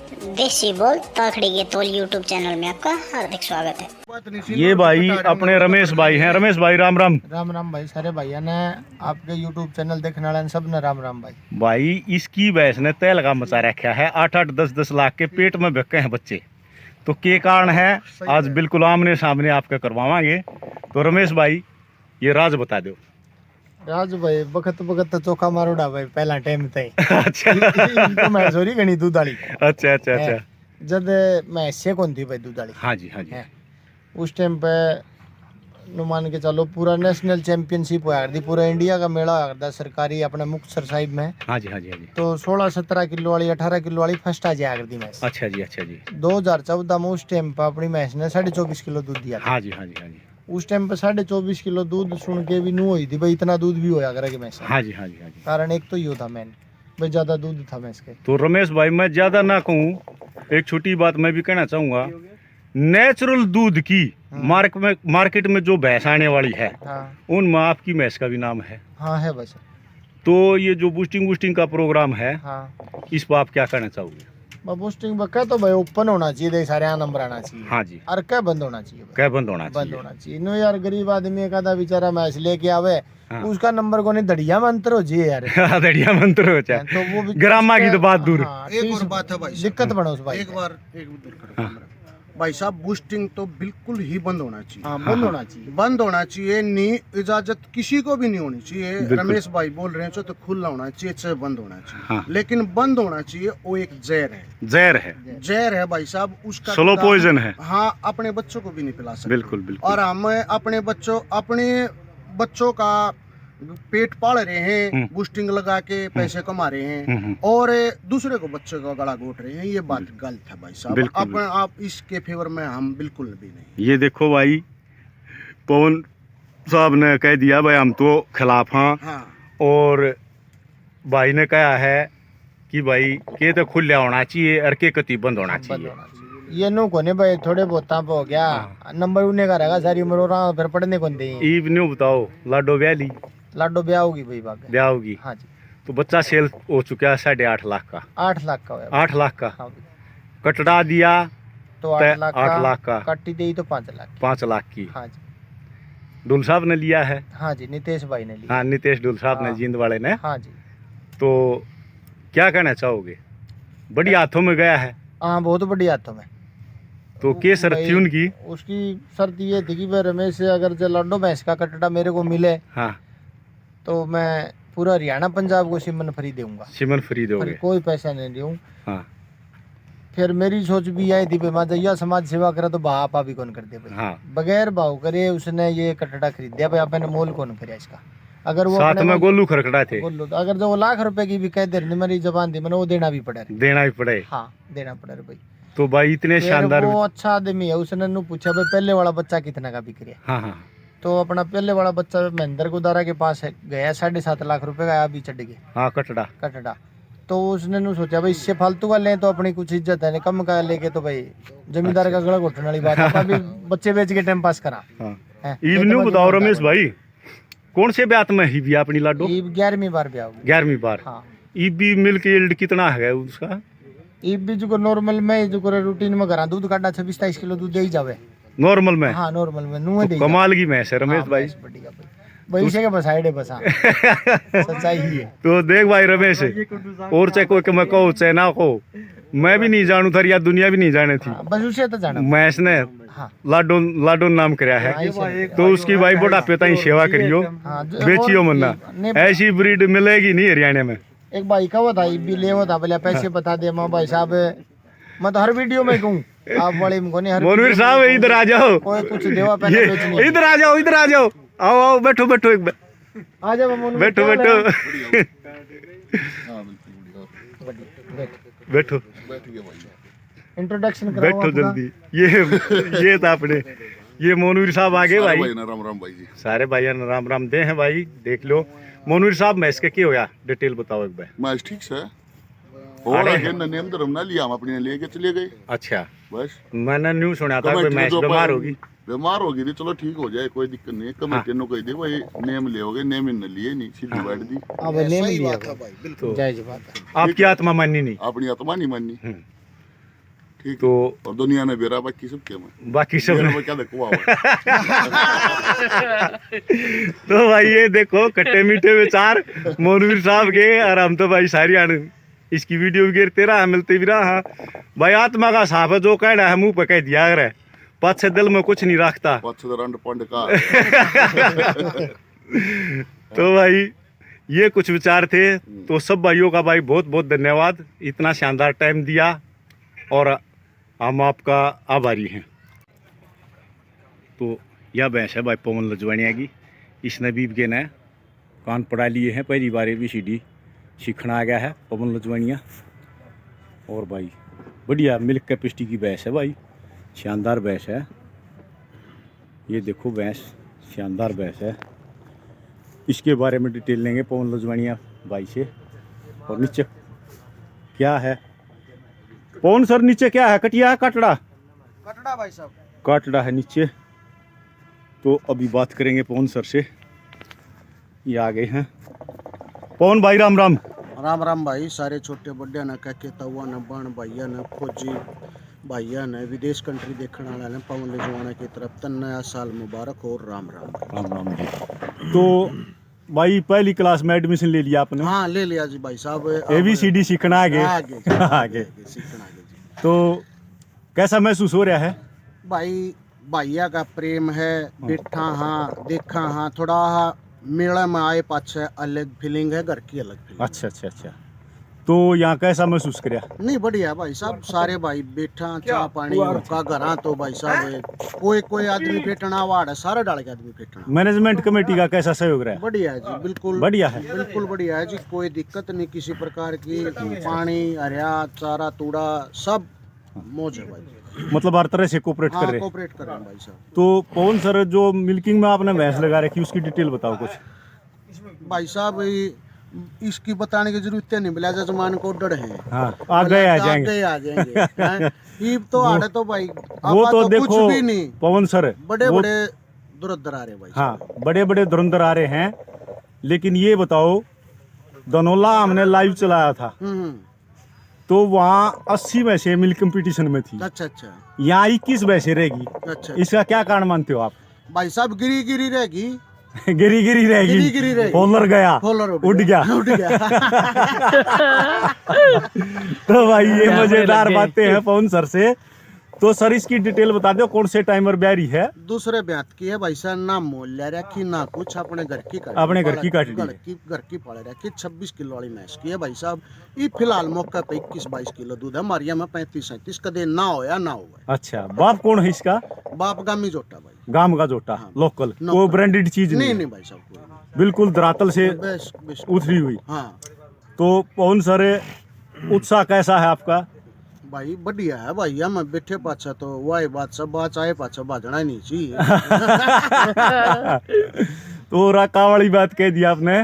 देसी बोल ताखड़ी के तोल यूट्यूब चैनल में आपका हार्दिक स्वागत है। ये भाई अपने रमेश भाई हैं। रमेश भाई राम राम। राम राम भाई, सारे भाइयों ने आपके यूट्यूब चैनल देखने वाले सब ने राम राम भाई। भाई इसकी भैंस ने तय लगा मचा रखा है। 8-8 10-10 लाख के पेट में भक्के हैं बच्चे। तो के कारण है आज बिल्कुल आमने सामने आपके करवावांगे। तो रमेश भाई ये राज बता दो। राज भाई बखत बखत चौका मारोड़ा भाई पहला टाइम तई। अच्छा इनको मैं सोरी गणी दूधाली। अच्छा अच्छा अच्छा। जब मैं से कौन थी भाई दूधाली। हाँ जी हाँ जी। उस टाइम पे मान के चलो पूरा नेशनल चैंपियनशिप हुआ करती, पूरा इंडिया का मेला हुआ करता सरकारी अपने मुक्तसर साहिब में। हाँ जी हाँ जी हाँ जी। तो 16-17 किलो वाली 18 किलो वाली फर्स्ट आ जाया करती मैच। अच्छा जी अच्छा जी। 2014 में उस टाइम पे अपनी मैच ने 24.5 किलो दूध दिया। हाँ जी हाँ जी हाँ जी। उस टाइम पे 24.5 किलो दूध सुन के भी नू हुई थी भाई, इतना दूध भी होया करेगा मैच। हाँ जी हाँ जी हाँ जी। कारण एक तो ये था मैन भाई, ज्यादा दूध था मैच के। तो रमेश भाई मैं ज्यादा ना कहूँ, एक छोटी बात मैं भी कहना चाहूंगा। नेचुरल दूध की मार्केट में जो भैंस आने वाली है, हाँ उनमें आपकी भैंस का भी नाम है। हाँ है बस। तो ये जो बूस्टिंग का प्रोग्राम है, हाँ इस पर आप क्या कहना चाहोगे? बूस्टिंग बक्का तो भाई ओपन होना चाहिए, देख सारे यहाँ नंबर आना चाहिए। हाँ जी। और क्या बंद होना चाहिए भाई? क्या बंद होना बंद चाहिए? होना चाहिए। नो यार गरीब आदमी एक आधा बेचारा मैच लेके आवे, हाँ। उसका नंबर को नहीं दड़िया मंत्र हो जी यार। दड़िया मंत्र हो चाहे तो वो भी ग्रामा की तो बात दूर। हाँ, एक और बात है भाई साहब, दिक्कत बनो उस भाई। एक बार एक दूर करो कैमरा। भाई साहब बूस्टिंग तो बिल्कुल ही बंद होना चाहिए। हाँ बंद होना चाहिए। बंद होना चाहिए, नहीं इजाजत किसी को भी नहीं होनी चाहिए। बिल्कुल। रमेश भाई बोल रहे हैं तो खुला होना चाहिए, चाहे बंद होना चाहिए। हाँ। लेकिन बंद होना चाहिए, वो एक जहर है। जहर है, जहर है भाई साहब, उसका स्लो पॉइजन है। हाँ, अपने बच्चों को भी नहीं पिला सकते। बिल्कुल बिल्कुल। और हम अपने बच्चों का पेट पाल रहे हैं, बूस्टिंग लगा के पैसे कमा रहे हैं, और दूसरे को बच्चों का गला घोट रहे हैं। ये बात गलत है भाई साहब। बिल्कुल, आप इसके फेवर में हम बिल्कुल भी नहीं। ये देखो भाई, पवन साहब ने कह दिया भाई हम तो खिलाफ हैं। हाँ। और भाई ने कहा है कि भाई के तो खुला होना चाहिए और के कति बंद होना चाहिए। ये नो कोने भाई थोड़े बहुत ताप हो गया, नंबर उन्हें का रहेगा सारी उम्र और फिर पढ़ने को नहीं। ईब न्यू बताओ, लाडो व्याली लाडो ब्याह होगी भाई बाकी। ब्याह होगी। हाँ जी। तो बच्चा सेल हो चुका है 8.5 लाख का। 8 लाख का हुआ। 8 लाख का हाँ कटड़ा दिया तो 8 लाख 8 लाख का। कट्टी दी तो 5 लाख। 5 लाख की। हाँ जी। डुल साहब ने लिया है। हाँ जी, नितेश भाई ने लिया। हाँ, नितेश डुल साहब ने, हाँ। जींद वाले ने। हाँ जी। तो क्या कहना चाहोगे? बड़ी हाथों में गया है। हाँ बहुत बड़ी हाथों में। तो के शर्त थी उनकी? उसकी शर्त ये थी कि भाई रमेश से अगर जो लाडो भैंस का कटड़ा मेरे को मिले, हाँ, तो मैं पूरा हरियाणा पंजाब को सिमन फ्री दूंगा। सिमन फ्री दोगे? कोई पैसा नहीं दूं। हाँ फिर मेरी सोच भी आई थी भाई जैया समाज सेवा करे तो बापा भी कौन कर दे भाई। हाँ। बगैर भाव करे उसने ये कटड़ा खरीदा भाई, आपने मोल कौन करे इसका? अगर वो साथ में गोलू खरकड़ा थे। बोलो तो अगर जो वो लाख रुपए की भी कह दे रही मेरी जबान थी मैंने, वो देना भी पड़े। देना ही पड़े। हाँ देना पड़े भाई। तो भाई इतने फिर शानदार। वो अच्छा आदमी है, उसने नु पूछा भाई पहले वाला बच्चा कितना का बिक रहा? हाँ हाँ। तो अपना पहले वाला बच्चा महेंद्र गुदारा के पास है, गया 7.5 लाख रुपए का, अभी चढ़ गए हाँ कटड़ा। कटड़ा। तो उसने नु सोचा भाई इससे फालतू का लें तो अपनी कुछ इज्जत है, नहीं कम का लेके तो भाई जमींदार का गला घोटने वाली बात है। अभी बच्चे बेच के टाइम पास करा। हाँ। इवनिंग बताओ रमेश भाई, कौन से ब्यात में ही भी अपनी लाडो? 11वीं बार ब्याह होगी। 11वीं बार। हाँ। ईबी मिल्क यील्ड कितना है उसका? भी जो नॉर्मल में जो रूटीन में करा दूध काटा 26-27 किलो दूध दे ही जावे नॉर्मल में। हाँ नॉर्मल में नुए दे। कमाल की भैंस है रमेश भाई। बढ़िया भाई, वही से के बस आइडे बस। सच्चाई ही है। तो देख भाई रमेश, और चाहे कोई मैं कहो चाहे ना कहो, मैं भी नहीं जानू था या दुनिया भी नहीं जाने थी। बस उसे तो जाना मैस ने हाँ। लाडो नाम कराया है। तो उसकी भाई बुढ़ापे ताई सेवा करियो, हाँ, बेचियो मन्ना। ऐसी ब्रीड मिलेगी नहीं हरियाणा में। एक भाई का था भी ले था बोले पैसे बता दे माँ भाई साहब, मैं तो हर वीडियो में कहूँ आप वाले को नहीं। मोनवीर साहब इधर आ जाओ, कोई कुछ देवा पैसे बेचने। इधर आ जाओ, इधर आ जाओ, आओ आओ, बैठो बैठो एक बार, आ जाओ बैठो बैठो बैठो इंट्रोडक्शन बैठो जल्दी। ये था अपने, ये मोनवीर साहब आ गए भाई। राम राम भाई जी। सारे भाइयों ने राम राम दे हैं भाई। देख लो मोनवीर साहब, मैच के क्या होया डिटेल बताओ एक बार। मैच ठीक से और आगे नेम धर्म ना लिया, हम अपने लेके चले गए। अच्छा, बस मैंने न्यू सुना था कोई मैच बीमार होगी। बीमार होगी थी, चलो ठीक हो जाए, कोई दिक्कत नहीं है। कमेटी ने कह दी भाई नेम ले होगे, नेम इन लिए नहीं, सीधी बैठ दी। अब नेम लिया भाई बिल्कुल तो जायज बात है। आपकी आत्मा माननी नहीं? अपनी आत्मा नहीं माननी। ठीक तो और दुनिया में बेरा बाकी सब क्या मैं बाकी सब बेरा में क्या देखो तो भाई ये देखो खट्टे मीठे विचार मोनवीर साहब के, और हम तो भाई सारी इसकी वीडियो भी गिरते रहा, मिलते भी रहा। भाई आत्मा का साफ है, जो कहना है मुंह पे कह दिया करे, पाछे दिल में कुछ नहीं रखता। रंड पंड का तो भाई ये कुछ विचार थे। तो सब भाइयों का भाई बहुत बहुत धन्यवाद, इतना शानदार टाइम दिया, और हम आपका आभारी हैं। तो यह भैंस है भाई पवन लजवानिया की, इसने भी के ने कान पढ़ा लिए हैं, पहली बार ABCD सीखना आ गया है पवन लजवानिया। और भाई बढ़िया मिल्क कैपेसिटी की भैंस है भाई, शानदार भैंस है। ये देखो भैंस शानदार भैंस है। इसके बारे में डिटेल लेंगे पवन लजवानिया भाई से। और नीचे क्या है पवन सर, नीचे क्या है, कटिया है काटड़ा? कटड़ा भाई साहब, काटड़ा है नीचे। तो अभी बात करेंगे पवन सर से, ये आ गए हैं। पवन भाई राम राम। राम राम भाई, सारे छोटे बड़े न कह तवा न बण भैया न फौजी भैया ने विदेश कंट्री देखने वाला ने पवन लजवाना की तरफ तन नया साल मुबारक और राम राम। राम राम जी। तो भाई पहली क्लास में एडमिशन ले लिया आपने? हाँ ले लिया जी भाई साहब, ABCD सीखना आगे आगे आगे सीखना आगे जी। तो कैसा महसूस हो रहा है? भाई भैया का प्रेम है, बैठा हाँ देखा हाँ, थोड़ा मेला में आए पाछे अलग फीलिंग है, घर की अलग फीलिंग। अच्छा अच्छा अच्छा। तो यहाँ कैसा महसूस कराया? नहीं बढ़िया भाई साहब, सारे भाई बैठा चाह पानी का घरा, तो भाई साहब कोई आदमी बैठना वाड़ है, सारा डाल के आदमी बैठना। मैनेजमेंट कमेटी का कैसा सहयोग रहा है? बढ़िया है जी, बिल्कुल बढ़िया है, बिल्कुल बढ़िया है जी, कोई दिक्कत नहीं किसी प्रकार की। पानी हरिया चारा तूड़ा सब मौज है भाई, मतलब हर तरह से कोऑपरेट कर हाँ रहे हैं। कोऑपरेट कर रहे हैं भाई साहब। तो पवन सर, जो मिल्किंग में आपने भैंस लगा रखी उसकी डिटेल बताओ कुछ। भाई साहब इसकी बताने की जरूरत नहीं, मिला जजमान को डर है। हाँ आगे आ जाएंगे, आगे आ जाएंगे हैं? ये तो आड़े तो भाई वो आपा तो देखो कुछ भी नहीं, पवन सर बड़े वो, बड़े दुरंधर आ रहे भाई। हाँ बड़े बड़े धुरंधर आ रहे हैं। लेकिन ये बताओ, धनौला हमने लाइव चलाया था, तो वहाँ 80 भैंसें मिल्क कंपटीशन में थी। अच्छा अच्छा यहाँ 21 भैंसें रहेगी। अच्छा इसका क्या कारण मानते हो आप? भाई साहब गिरी गिरी रहेगी, गिरी गिरी रहेगी, गिरी गिरी रहेगी। फॉलर गया, फॉलर उड़ गया। उड़ गया। तो भाई ये मजेदार बातें हैं पवन सर से। तो सर इसकी डिटेल बता दो, कौन से टाइमर ब्यारी है? दूसरे ब्यात की है भाई साहब, ना मोल रखी ना कुछ, अपने घर की काटी, अपने घर की काटी घर की पाले रखी। 26 किलो वाली भैंस की है भाई साहब। ये फिलहाल मौका पे 21-22 किलो दूध है, हमारी में 35-37 कदे ना होया ना हुआ। अच्छा, बाप कौन है इसका? बाप गामी जोटा भाई, गांव का जोटा, हाँ, लोकल, कोई ब्रांडेड चीज नहीं नहीं भाई साहब, कोई बिल्कुल धरातल से बेस्ट उतरी हुई। हाँ तो पवन सर, उत्साह कैसा है आपका? भाई बढ़िया है भाई, मैं बैठे पाछा तो वही बात सब बात आए पाछा बाजना नहीं चाहिए। तो राका वाली बात कह दी आपने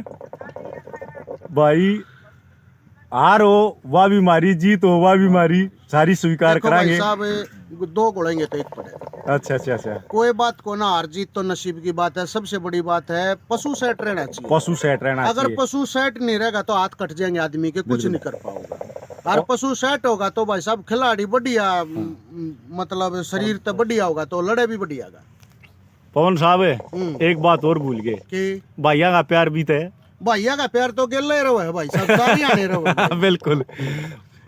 भाई। हार हो वह भी मारी, जीत हो वह भी मारी, सारी स्वीकार देखो भाई करांगे। साहब 2 घोड़ेंगे तो 1 पड़ेगा। अच्छा अच्छा अच्छा। कोई बात को ना, हार जीत तो नसीब की बात है। सबसे बड़ी बात है पशु सेट रहना चाहिए। पशु सेट रहना अगर चाहिए। पशु सेट नहीं रहेगा तो हाथ कट जाएंगे आदमी के, कुछ नहीं कर पाओगे। और पशु सेट होगा तो भाई साहब खिलाड़ी बढ़िया, मतलब शरीर तो बढ़िया होगा तो लड़े भी बढ़िया होगा। पवन साहब एक बात और भूल गए कि भैया का प्यार भी है। भैया का प्यार तो गेले रहो है भाई साहब, सारी आने रहो। बिल्कुल।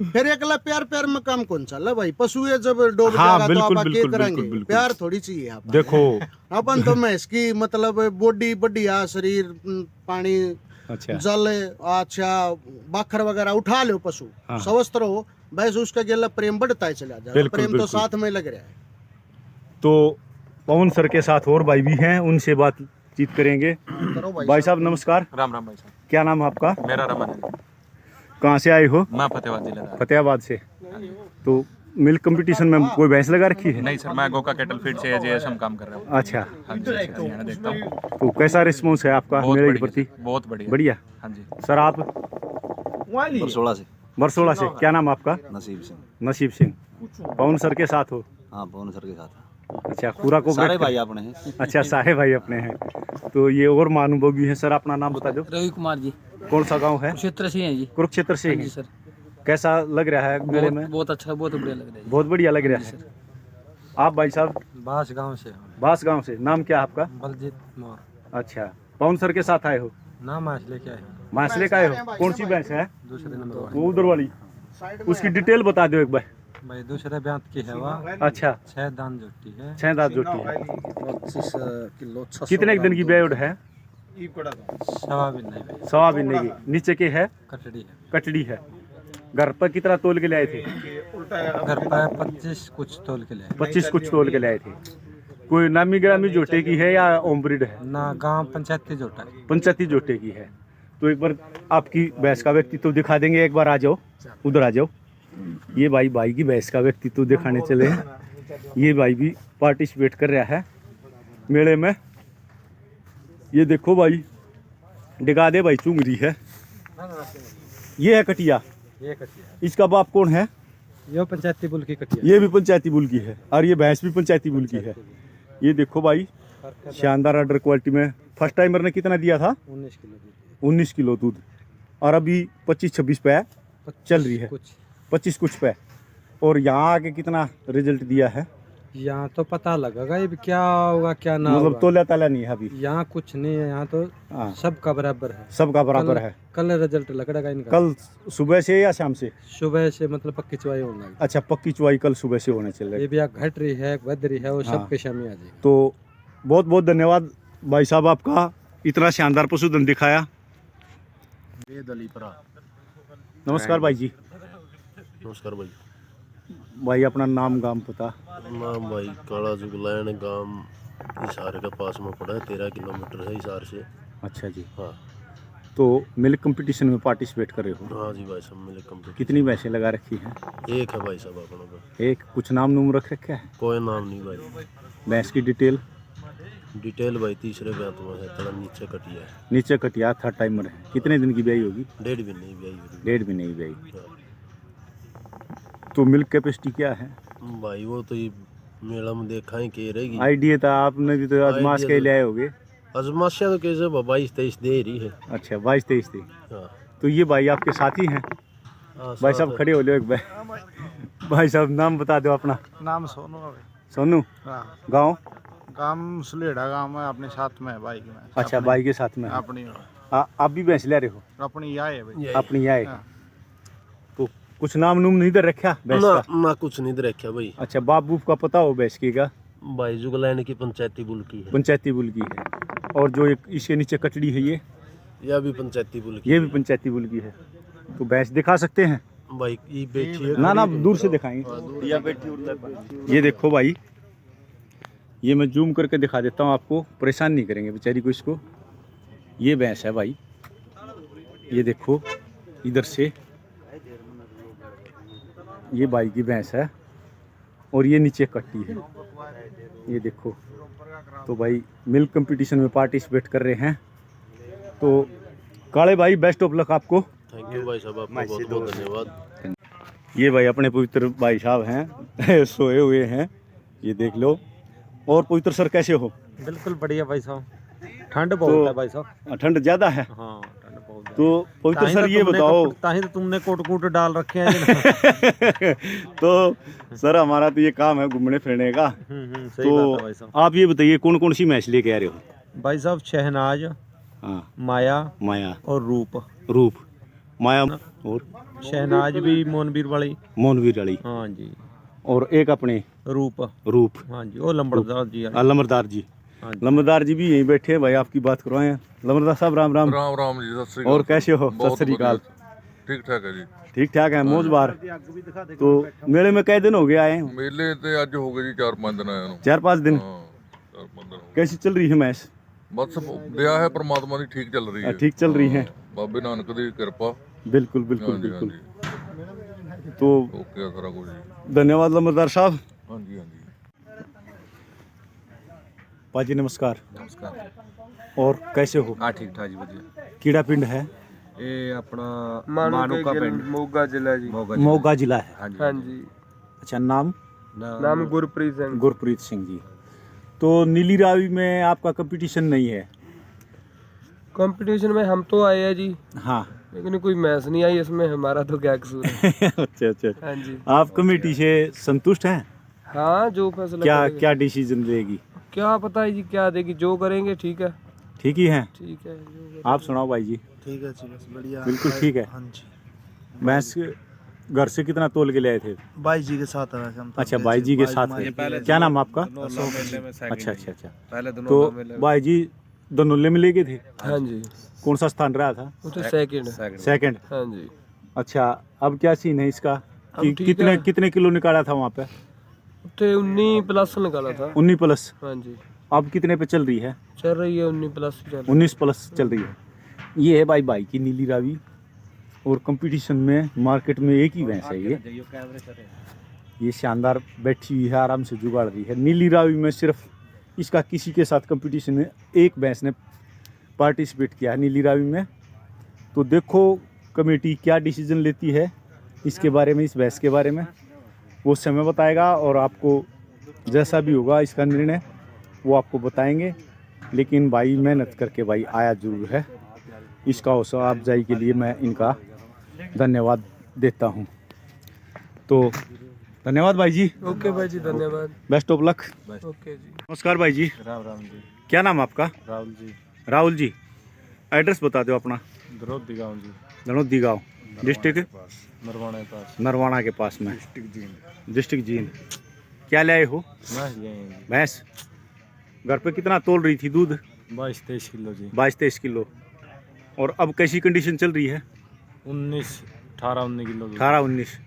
फिर एकला प्यार प्यार में काम कौन चल भाई? पशु है जब डूब हाँ, जाएगा बिल्कुल, तो आप बिल्कुल, क्या करेंगे? बिल्कुल, बिल्कुल। प्यार थोड़ी चाहिए आप। देखो अपन तो मैं इसकी मतलब बॉडी बढ़िया, शरीर पानी अच्छा जल अच्छा बाखर वगैरह उठा लो, पशु हाँ। स्वस्थ रहो, बस उसका गेला प्रेम बढ़ता ही चला जाएगा। बिल्कुल, प्रेम तो बिल्कुल। साथ में लग रहा है। तो पवन सर के साथ और भाई भी हैं, उनसे बातचीत करेंगे। करो भाई साहब नमस्कार। राम राम भाई साहब, क्या नाम है आपका? मेरा रमन है। कहाँ से आए हो? मैं फतेहाबाद जिले का। फतेहाबाद से। तो मिल्क कंपटीशन में कोई भैंस लगा रखी है? नहीं सर, मैं गोका कैटल फीड से एजेएसएम काम कर रहा हूँ। अच्छा, हाँ जी, हरियाणा देखता हूँ। तो कैसा रिस्पॉन्स है आपका बहुत मेरे बढ़िया प्रति? सर, बहुत बढ़िया। बढ़िया। हाँ जी। सर आप? बरसोड़ा से। बरसोड़ा से। क्या नाम आपका? नसीब सिंह। नसीब सिंह। पवन सर के साथ हो? हाँ पवन सर के साथ। अच्छा, पूरा को सारे भाई अपने हैं। अच्छा, सारे भाई अपने हैं। तो ये और महानुभोगी हैं। सर अपना नाम बता दो। रवि कुमार जी, कौन सा गांव है? कुरुक्षेत्र से हैं जी। कुरुक्षेत्र से हाँ ही जी सर। कैसा लग रहा है मेले में? बहुत अच्छा, बहुत बढ़िया लग रहा है। बहुत बढ़िया लग रहा है। आप भाई साहब? बास गांव से। बास गांव से। नाम क्या आपका? बलजीत मोर। अच्छा, पवन सर के साथ आए हो? नाम आज लेके आए। मांस लेके आए हो? कौन सी भैंस है? दूसरे नंबर वाली। वो उधर वाली। उसकी डिटेल बता दो एक बार। भाई दूसरे ब्यांत की है वह। अच्छा, 6 दांत जोटी है। 6 दांत जोटी है। 25 किलो। कितने दिन की ब्याउड है? सवा भी नहीं भाई। सवा महीने की। नीचे की है? कटड़ी है। कटड़ी है। घर पर कितना तोल के ले आए थे? घर पर 25 कुछ तोल के लिए। 25 कुछ तोल के ले आए थे। कोई नामी ग्रामी जोटे की है या ओमब्रिड है? ना, गांव पंचायती जोटा है। पंचायती जोटे की है। तो एक बार आपकी भैंस का व्यक्तित्व दिखा देंगे। एक बार आ जाओ, उधर आ जाओ। ये भाई की भैंस का व्यक्तित्व दिखाने चले हैं। ये भाई भी पार्टिसिपेट कर रहा है मेले में। ये देखो भाई, दिखा दे भाई, चुंगरी है। ये है कटिया। ये कटिया। इसका बाप कौन है? ये पंचायती बुल की कटिया। ये भी पंचायती बुल की है और ये भैंस भी पंचायती बुल की है। ये देखो भाई, शानदार ऑर्डर क्वालिटी में। फर्स्ट टाइमर ने कितना दिया था? 19 किलो। 19 किलो दूध। और अभी 25-26 पे चल रही है। 25 कुछ पे। और यहाँ आके कितना रिजल्ट दिया है? यहाँ तो पता लगेगा ये क्या होगा क्या ना मतलब होगा। तोला ताला नहीं है अभी? यहाँ कुछ नहीं है। यहाँ तो हाँ। सबका बराबर है। सबका बराबर है। कल रिजल्ट लगेगा इनका। कल सुबह से या शाम से? सुबह से, मतलब पक्की चुवाई होने लगी। अच्छा, पक्की चुवाई कल सुबह से होने चल रही ये भी घट रही है, बढ़ रही है, वो हाँ। सबके शामी आ जाएगा। तो बहुत बहुत धन्यवाद भाई साहब आपका, इतना शानदार पशुधन दिखाया। नमस्कार भाई जी। नमस्कार भाई। भाई अपना नाम गाम पता? नाम भाई काला जुगलैन, गांव हिसार के पास में पड़ा है, 13 किलोमीटर है हिसार से। अच्छा जी। हाँ। तो मिल्क कंपटीशन में पार्टिसिपेट कर रहे हो? हाँ जी भाई साहब, मिले कंप्लीट। कितनी भैंसें लगा रखी हैं? एक है भाई साहब अपना का। एक। कुछ नाम नूम रख रखा है? कोई नाम नहीं भाई। भैंस की डिटेल? डिटेल भाई तीसरे ब्यांत में है, थोड़ा नीचे कटिया है। नीचे कटिया, थर्ड टाइमर है। कितने दिन की ब्याई होगी? 1.5 भी नहीं ब्याई हो रही। 1.5 भी नहीं ब्याई। तो मिल्क कैपेसिटी क्या है भाई? वो तो ये मेला में देखा ही के रहेगी। आइडिया था आपने भी तो आजमाश के ले आए होगे। आजमाशा तो कैसे 22-23 दे रही है। अच्छा, 22-23 थी। हाँ। तो ये भाई आपके साथी हैं? हाँ, भाई साथ साहब है। खड़े हो लो एक बार। भाई साहब नाम बता दो अपना। नाम सोनू है। सोनू। हाँ। गाँव? काम सुलेड़ा गांव में अपने साथ में है बाइक में। अच्छा, भाई के साथ में है। अपनी आप भी भैंस ले रहे हो? अपनी आए भाई। अपनी आए। हाँ। तो कुछ नाम नूम नहीं दे रखा भैंस ना का? ना, कुछ नहीं दे रखा भाई। अच्छा, बाप बूप का पता हो भैंस की का? भाई जुगलैन की पंचायती बुल की है। पंचायती बुल की है। और जो एक इसके नीचे कटड़ी है ये? यह भी पंचायती बुल की ये भी पंचायती बुल की है। तो भैंस दिखा सकते हैं? भाई। ये बैठी है। ना ना, दूर से दिखाएंगे। या बैठी। ये देखो भाई, ये मैं जूम करके दिखा देता हूँ आपको, परेशान नहीं करेंगे बेचारी को इसको। ये भैंस है भाई, ये देखो इधर से, ये भाई की भैंस है। और ये नीचे कट्टी है, ये देखो। तो भाई मिल्क कंपटीशन में पार्टिसिपेट कर रहे हैं। तो काले भाई, बेस्ट ऑफ लक आपको। थैंक यू भाई साहब, आपका बहुत बहुत धन्यवाद। ये भाई अपने पवित्र भाई साहब हैं, सोए हुए हैं, ये देख लो। और पवित्र सर कैसे हो? बिल्कुल बढ़िया भाई साहब। ठंड बहुत है भाई साहब। ठंड ज्यादा है? हाँ, ठंड बहुत है। तो पवित्र सर ये बताओ। ताही तो तुमने कोट कूट डाल रखे हैं। तो सर हमारा तो ये काम है घूमने फिरने का। सही बात है भाई साहब। तो आप ये बताइए कौन कौन सी मैच लेके आ रहे हो? भाई साहब शहनाज, हाँ, माया माया और रूप। रूप, माया और शहनाज भी मोनवीर वाली। मोनवीर वाली। हाँ जी। और एक अपने रूप। रूप। हाँ जी, वो लंबड़दार जी। लंबरदार जी। हाँ जी। लंबरदार जी भी यहीं बैठे हैं भाई, आपकी बात करवाए। लंबरदार साहब राम राम। राम राम जी, सत श्री और कैसे हो? सत श्री अकाल। ठीक ठाक है जी। ठीक ठाक है, मौज बार। तो मेले में कई दिन हो गए आए? मेले ते अज हो गए जी 4-5 दिन आया 4-5 दिन। 4-5 दिन कैसी चल रही है मैच? बस दया है परमात्मा की, ठीक चल रही है। ठीक चल रही है। बाबे नानक दी कृपा। बिल्कुल बिल्कुल हाँ जी, बिल्कुल। हाँ जी। तो ओके सारा कुछ जी। धन्यवाद लंबरदार साहब। हाँ जी, हाँ जी। पाजी नमस्कार। नमस्कार। और कैसे हो? हाँ ठीक ठाक जी, बढ़िया। कीड़ा पिंड है? ये अपना मानू का पिंड, मोगा जिला जी। मोगा जिला है। हाँ जी। अच्छा, नाम? नाम गुरप्रीत सिंह। गुरप्रीत सिंह जी। तो नीली रावी में आपका कंपटीशन नहीं है? कंपटीशन में हम तो आए हैं जी, हाँ। लेकिन कोई मैच नहीं आई इसमें, हमारा तो क्या कसूर है। अच्छा अच्छा, हाँ जी। आप कमेटी से संतुष्ट हैं? हाँ, जो फैसला क्या करेगी। क्या डिसीजन लेगी? क्या पता है जी क्या देगी, जो करेंगे ठीक है। ठीक ही है। ठीक है, जो करेंगे। आप सुनाओ भाई जी। ठीक है जी, बस बढ़िया। बिल्कुल ठीक है। हाँ जी, भैंस घर से कितना तोल के ले आए थे? भाई जी के साथ है हम। अच्छा, भाई जी के साथ है। क्या नाम आपका? अच्छा अच्छा अच्छा। पहले तो भाई जी दोनों में ले गए थे? हाँ जी, कौन सा स्थान रहा था? वो तो सेकंड। सेकंड। हाँ जी। अच्छा, अब क्या सीन है इसका कि ठीक कितने है। कितने किलो निकाला था वहाँ पे? तो 19+ निकाला था। 19 प्लस। हाँ जी, अब कितने पे चल रही है? चल रही है 19+ चल। 19 प्लस चल रही है। ये है भाई की नीली रावी, और कंपटीशन में मार्केट में एक ही भैंस है ये शानदार बैठी हुई है, आराम से जुगाड़ रही है। नीली रावी में सिर्फ इसका किसी के साथ कंपटीशन में एक भैंस ने पार्टिसिपेट किया है नीली रावी में। तो देखो कमेटी क्या डिसीजन लेती है इसके बारे में, इस भैंस के बारे में वो समय बताएगा, और आपको जैसा भी होगा इसका निर्णय वो आपको बताएंगे। लेकिन भाई मेहनत करके भाई आया जरूर है। इसका हौसला अफजाई के लिए मैं इनका धन्यवाद देता हूं। तो धन्यवाद भाई जी। ओके भाई जी, धन्यवाद। Best of luck. ओके जी। नमस्कार भाई जी। राम राम जी। क्या नाम आपका? राहुल जी। राहुल जी, एड्रेस बता दो अपना। द्रौपदी गाँव जी, धनौदी गाँव, डिस्ट्रिक्ट नरवाना के पास। नरवाना के पास में, डिस्ट्रिक्ट जींद। क्या लाए हो? भैंस। घर पे कितना तोल रही थी दूध? 22-23 किलो जी। 22-23 किलो। और अब कैसी कंडीशन चल रही है? 18-19 किलो। 18-19।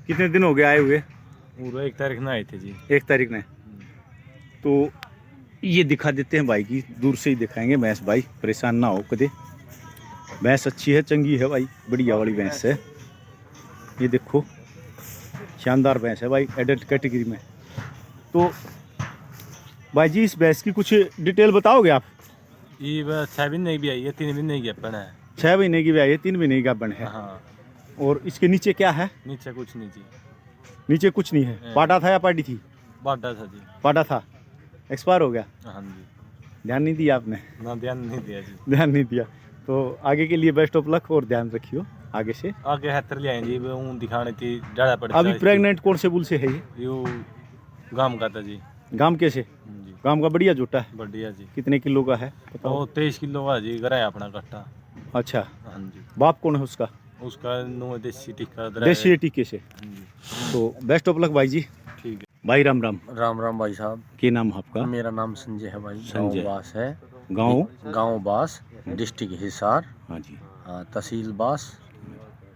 कितने दिन हो गए आए हुए? पूरा 1 तारीख में आए थे जी। 1 तारीख ने। तो ये दिखा देते हैं भाई की, दूर से ही दिखाएंगे भैंस, भाई परेशान ना हो कदे। भैंस अच्छी है, चंगी है भाई, बढ़िया वाली भैंस है। ये देखो शानदार भैंस है भाई, एडल्ट कैटेगरी में। तो भाई जी इस भैंस की कुछ डिटेल बताओगे आप? ये 6 महीने की भी आई है, 3 महीने की अपन है। 6 महीने की भी आई है, 3 महीने का बन है। हाँ। और इसके नीचे क्या है? नीचे कुछ नहीं जी। नीचे कुछ नहीं है। पाटा था या पाटी थी? बाटा था जी। पाटा था, एक्सपायर हो गया। हाँ जी। ध्यान नहीं दिया आपने? ना, ध्यान नहीं दिया जी। ध्यान नहीं दिया। तो आगे के लिए बेस्ट ऑफ लक, और ध्यान रखियो आगे से। आगे 70 ले आए जी, वो दिखाने थी ज़्यादा पड़ता। अभी प्रेग्नेंट कौन से बुल से है ये? यो गांव का था जी। गांव के से? जी, गांव का बढ़िया जोटा है। बढ़िया जी। कितने किलो का है बताओ? वो 23 किलो का जी, गरा है अपना कट्टा। अच्छा, हाँ जी। बाप कौन है उसका? उसका नो देसी टिक्का। देसी टीके से। तो बेस्ट ऑफ लक भाई जी। ठीक है भाई राम राम। राम राम भाई साहब। क्या नाम आपका? मेरा नाम संजय है भाई। संजय। बास है। गाँव? बास, डिस्ट्रिक्ट हिसार। हाँ जी। हाँ, तहसील बास।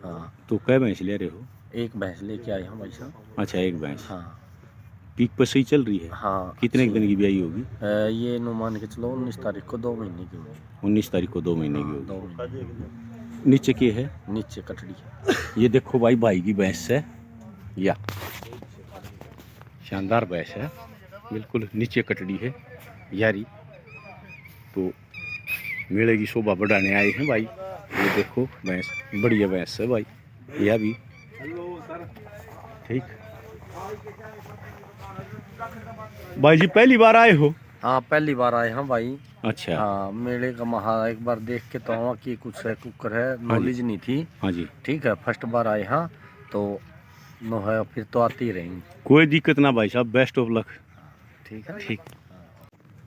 हाँ, तो कै भैंस ले रहे हो? एक भैंस लेके आए हम भाई साहब। अच्छा, एक भैंस। हाँ पीक पर सही चल रही है? हाँ। कितने दिन की ब्याई होगी? ये नो मान के चलो 19 तारीख को 2 महीने की होगी। 19 तारीख को 2 महीने की 2 होगी। महीने की होगी। नीचे की है? नीचे कटड़ी। ये देखो भाई की भैंस है, या शानदार भैंस है, बिल्कुल नीचे कटड़ी है यारी। तो मेले की शोभा बढ़ाने आए हैं भाई। ये देखो भैंस, बढ़िया भैंस है भाई, यह भी ठीक। भाई जी पहली बार आए हो? हाँ, पहली बार आए हैं भाई। अच्छा। हाँ, मेले का महा एक बार देख के तो हुआ कि कुछ है कुकर है, नॉलेज नहीं थी। हाँ जी। ठीक है, फर्स्ट बार आए हैं तो नो है, फिर तो आती रहेंगी। कोई दिक्कत ना भाई साहब, बेस्ट ऑफ लक। ठीक है। ठीक।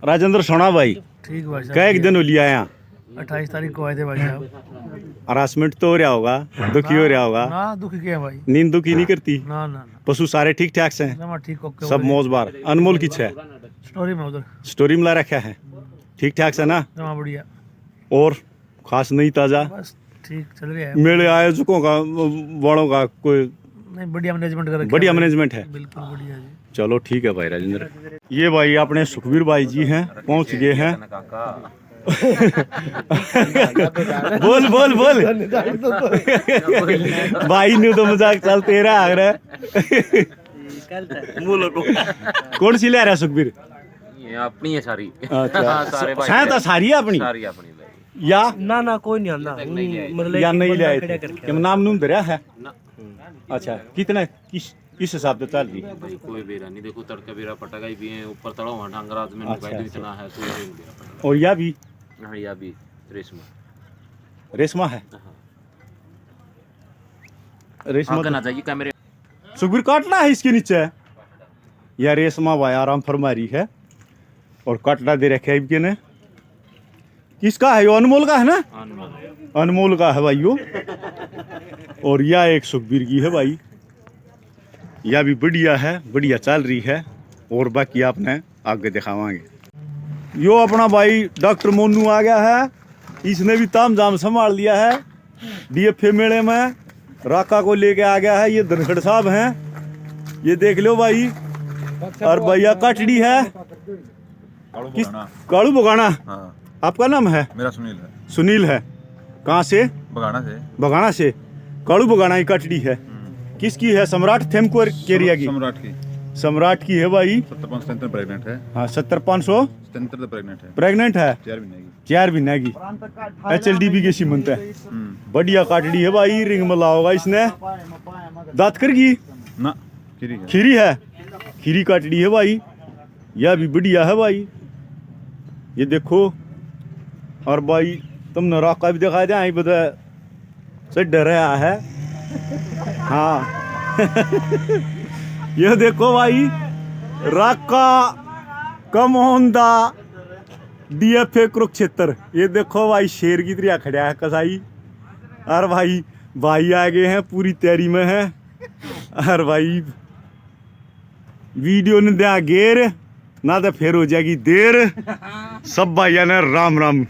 राजेंद्र सोना भाई, ठीक भाई कै एक दिन हो लिया यहाँ? 28 तारीख को आए थे भाई साहब। हरासमेंट तो हो रहा होगा, दुखी हो रहा होगा? ना, दुख क्या भाई? नींद दुखी नहीं करती? ना ना ना, पशु सारे ठीक ठाक से हैं? ना ठीक ओके। सब मौज बार। अनमोल किछ है? स्टोरी में उधर स्टोरी में ला रखा है, ठीक ठाक से ना? ना, बढ़िया। और खास नहीं ताजा? बस ठीक चल रहा है। मेले आयोजकों का, बड़ों का कोई नहीं, बढ़िया मैनेजमेंट कर रखा है। बढ़िया मैनेजमेंट है? बिल्कुल बढ़िया जी। चलो ठीक है भाई राजेंद्र। ये भाई अपने सुखबीर भाई जी हैं, पहुंच गए हैं। बोल बोल बोल। भाई ने तो मजाक चलते रहा। कौन सी ले रहा है सुखबीर? अपनी है सारी। अच्छा, सहायता सारी है अपनी या ना कोई नहीं आंदा, मतलब या नहीं ले आए थे? कि नाम नूम दरिया है? अच्छा, कितना किस हिसाब से चल रही? कोई बेरा नहीं, देखो तड़का बेरा पटका भी है, ऊपर तड़ो वहां ढंगराज में इतना है तो। और या भी? हाँ, या भी रेशमा। रेशमा है? रेशमा आगे ना जाइए कैमरे सुखबीर काटना है इसके नीचे। यह रेशमा भाई आराम फरमा रही है और काटना दे रखे है इनके ने। किसका है यो? अनमोल का है ना? अनमोल का है भाई यो। और यह एक सुखबीर की है भाई, यह भी बढ़िया है, बढ़िया चल रही है। और बाकी आपने आगे दिखावांगे। यो अपना भाई डॉक्टर मोनू आ गया है, इसने भी ताम जाम संभाल लिया है। DFA मेले में राका को लेके आ गया है। ये धनखड़ साहब हैं, ये देख लो भाई। और भैया कटड़ी है किस कालू बगाना। हाँ, आपका नाम है? मेरा सुनील है। सुनील है। कहाँ से? बगाना से। बगाना से। कालू बगाना की कटड़ी है। किसकी है? सम्राट थेमको केरिया की। सम्राट की। सम्राट की है भाई। 75 प्रेग्नेंट है। हाँ 70-500 प्रेग्नेंट है। प्रेग्नेंट है। 4 महीने की। 4 महीने की। HLDB की सीमंत है। बढ़िया काटड़ी है भाई। रिंग में लाओगा इसने। दांत कर की ना खीरी है। खीरी है। खीरी काटड़ी है भाई। यह भी बढ़िया है भाई, ये देखो। और भाई तुमने राका भी दिखा दिया, बता से डर रहा है। हाँ ये देखो भाई राका कमोंदा DFA कुरुक्षेत्र। ये देखो भाई शेर की तरह खड़ा है कसाई। और भाई आ गए हैं, पूरी तैयारी में है। और भाई वीडियो ने दिया गेर ना तो फिर हो जाएगी देर। सब भाइया ने राम राम।